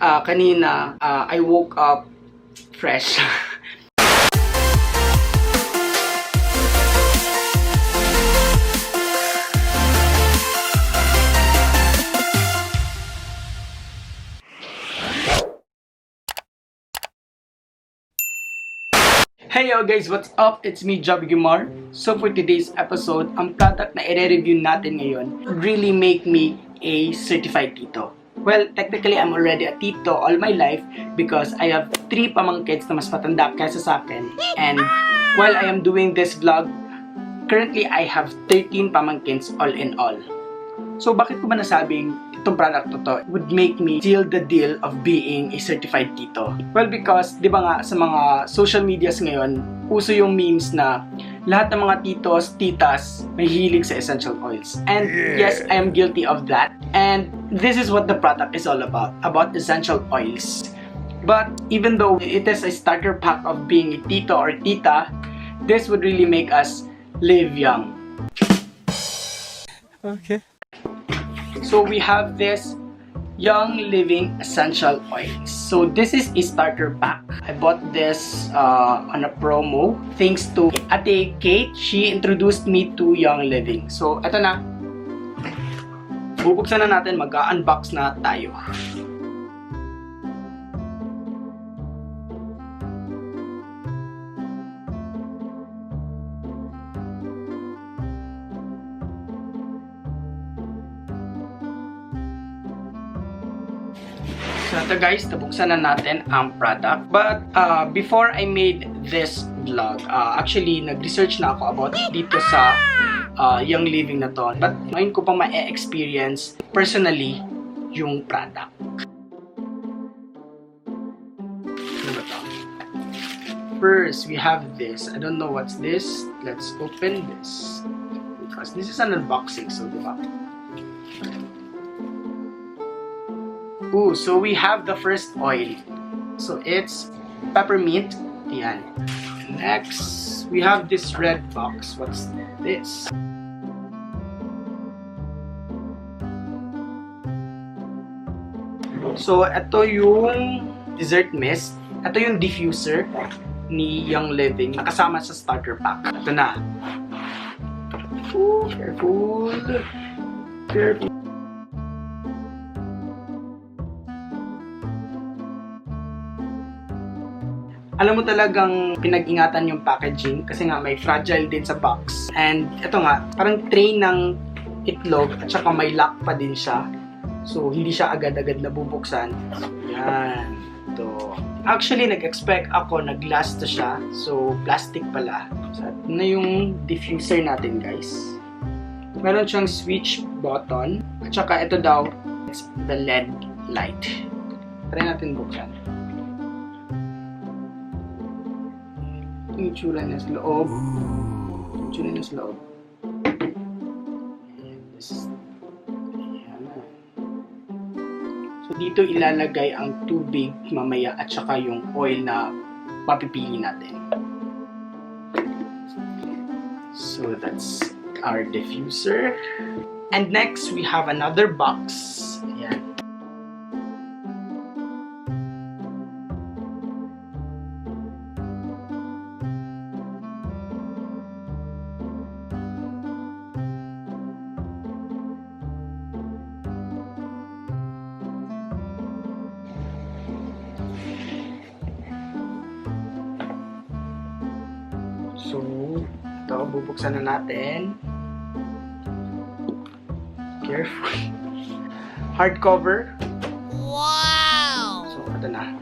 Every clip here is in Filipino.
kanina, I woke up fresh. Hey yo guys, what's up? It's me, Jabieguimar. So for today's episode, ang product na i-review natin ngayon would really make me a certified tito. Well, technically, I'm already a tito all my life because I have 3 pamangkids na mas matanda kaysa sa akin. And while I am doing this vlog, currently I have 13 pamangkins all in all. So bakit ko ba nasabing itong product to would make me seal the deal of being a certified tito? Well, because di ba nga sa mga social medias ngayon, uso yung memes na lahat ng mga titos, titas, may hilig sa essential oils. And yes, I am guilty of that. And this is what the product is all about essential oils. But even though it is a starter pack of being a tito or tita, this would really make us live young. Okay. So we have this Young Living Essential Oils. So this is a starter pack. I bought this on a promo thanks to Ate Kate. She introduced me to Young Living. So eto na. Bubuksan na natin, mag-unbox na tayo. So ito guys, nabuksan na natin ang product. But before I made this vlog, actually nag-research na ako about dito sa Young Living na to. But ngayon ko pa ma-experience personally yung product. Ano ba to? First, we have this. I don't know what's this. Let's open this. Because this is an unboxing, so diba? Ooh, so we have the first oil. So it's Peppermint. Yan. Next, we have this red box. What's this? So ito yung dessert mist. Ito yung diffuser ni Young Living. Nakasama sa starter pack. Ito na. Ooh, careful. Careful. Alam mo talagang pinag-ingatan yung packaging kasi nga may fragile din sa box. And ito nga, parang tray ng itlog at saka may lock pa din siya. So, hindi siya agad-agad nabubuksan. So, yan. Ito. Actually, nag-expect ako na glass to siya. So, plastic pala. So, ito na yung diffuser natin, guys. Meron siyang switch button. At saka ito daw, it's the LED light. Try natin buksan. Yung itsura niya sa loob. Yung itsura niya sa loob. Ayan. So, dito ilalagay ang tubig mamaya at saka yung oil na papipili natin. So, that's our diffuser. And next, we have another box. Ayan. So, ito, bubuksan na natin. Careful. Hardcover. Wow! So, ito na.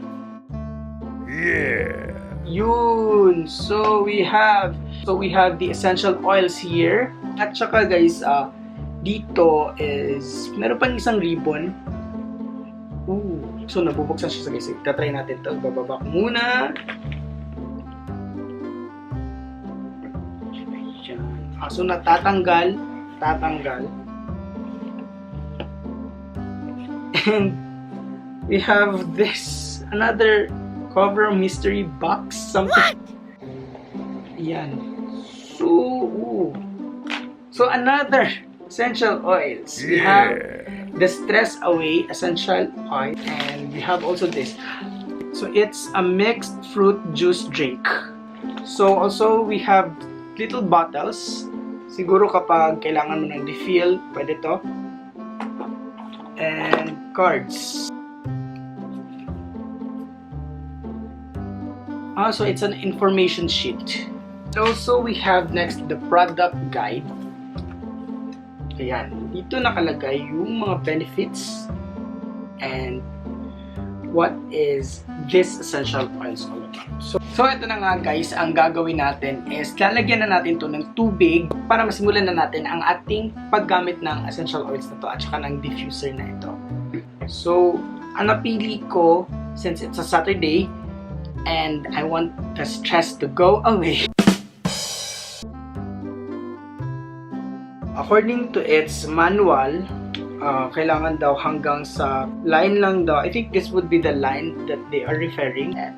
Yeah! Yun! So, we have the essential oils here. At saka guys, dito is, meron pang isang ribbon. Ooh. So, nabubuksan siya sa guys. Tatry natin ito. Bababa ko muna. So natatanggal. And we have this, another cover mystery box, something. Yan. So another essential oils. We have the Stress Away Essential Oil. And we have also this. So it's a mixed fruit juice drink. So also we have little bottles. Siguro kapag kailangan mo ng refill, pwede to. And cards. So it's an information sheet. Also, we have next the product guide. Ayan, dito nakalagay yung mga benefits and what is this essential oils all about. So ito na nga guys, ang gagawin natin is lalagyan na natin to ng tubig para masimulan na natin ang ating paggamit ng essential oils na to at saka ng diffuser na ito. So, ang napili ko, since it's a Saturday and I want the stress to go away, according to its manual, kailangan daw hanggang sa line lang daw. I think this would be the line that they are referring at.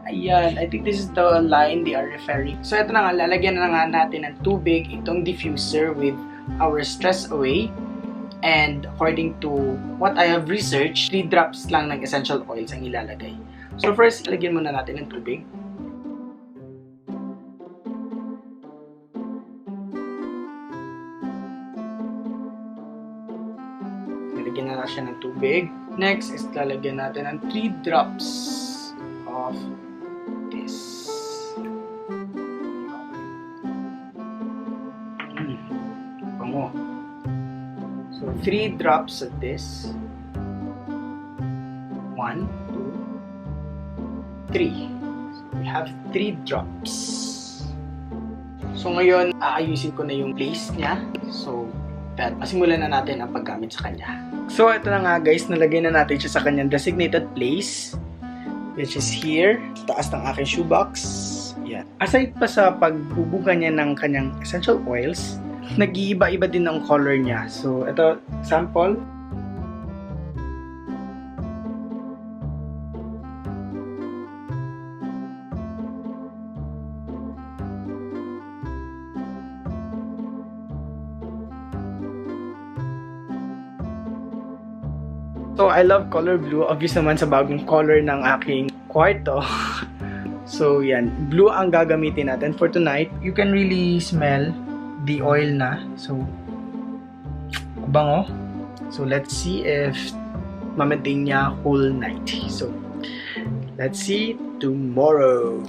Ayan, I think this is the line they are referring. So ito na nga, lalagyan na nga natin ng tubig itong diffuser with our stress away. And according to what I have researched, 3 drops lang ng essential oils ang ilalagay. So first, lagyan muna natin ng tubig. Lalagyan na siya ng tubig. Next is lalagyan natin ng 3 drops of this. Bango. So 3 drops of this. 1, 2, 3. So we have 3 drops. So ngayon, aayusin ko na yung place niya. So that masimulan na natin ang paggamit sa kanya. So ito na nga guys, nalagay na natin siya sa kanyang designated place, which is here, taas ng aking shoebox. Yan. Aside pa sa pagbubuga niya ng kanyang essential oils, nag-iiba-iba din ang color niya. So ito, sample. So, I love color blue. Obvious naman sa bagong color ng aking kwarto. So, yan. Blue ang gagamitin natin for tonight. You can really smell the oil na. So, bango. So, let's see if mamating niya whole night. So, let's see tomorrow.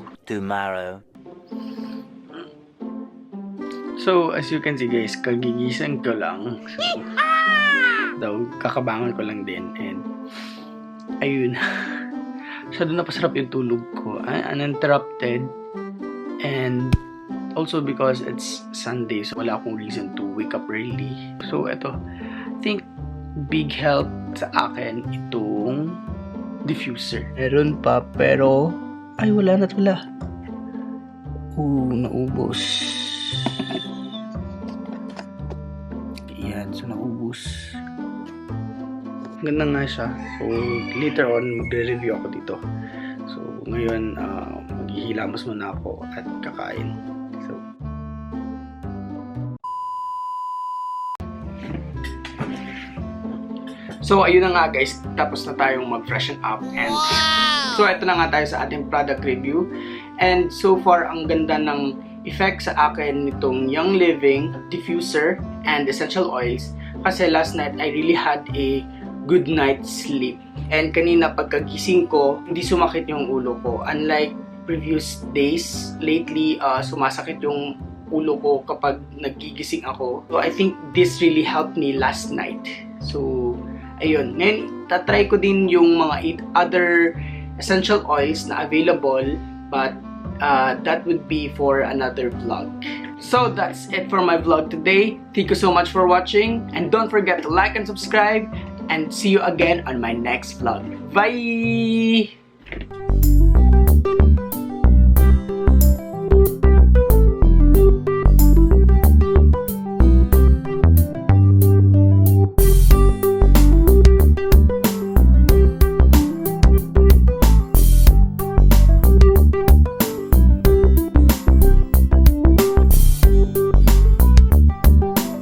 So, as you can see guys, kagigising ko lang. So, daw, kakabangan ko lang din. And, ayun. Masyado napasarap yung tulog ko. Uninterrupted. And, also because it's Sunday, so wala akong reason to wake up early. So, eto. I think, big help sa akin itong diffuser. Meron pa, pero, ay, wala na't wala. Naubos. Yan, so naubos. Ganda nga siya. So, later on, magre-review ako dito. So, ngayon, maghihilamos muna ako at kakain. So, ayun na nga guys. Tapos na tayong mag-freshen up. And, so, ito na nga tayo sa ating product review. And, so far, ang ganda ng effect sa akin nitong Young Living diffuser and essential oils. Kasi last night, I really had a good night's sleep. And kanina pagkagising ko, hindi sumakit yung ulo ko. Unlike previous days, lately sumasakit yung ulo ko kapag nagigising ako. So I think this really helped me last night. So ayun, ngayon tatry ko din yung mga other essential oils na available, but that would be for another vlog. So that's it for my vlog today. Thank you so much for watching, and don't forget to like and subscribe. And see you again on my next vlog. Bye!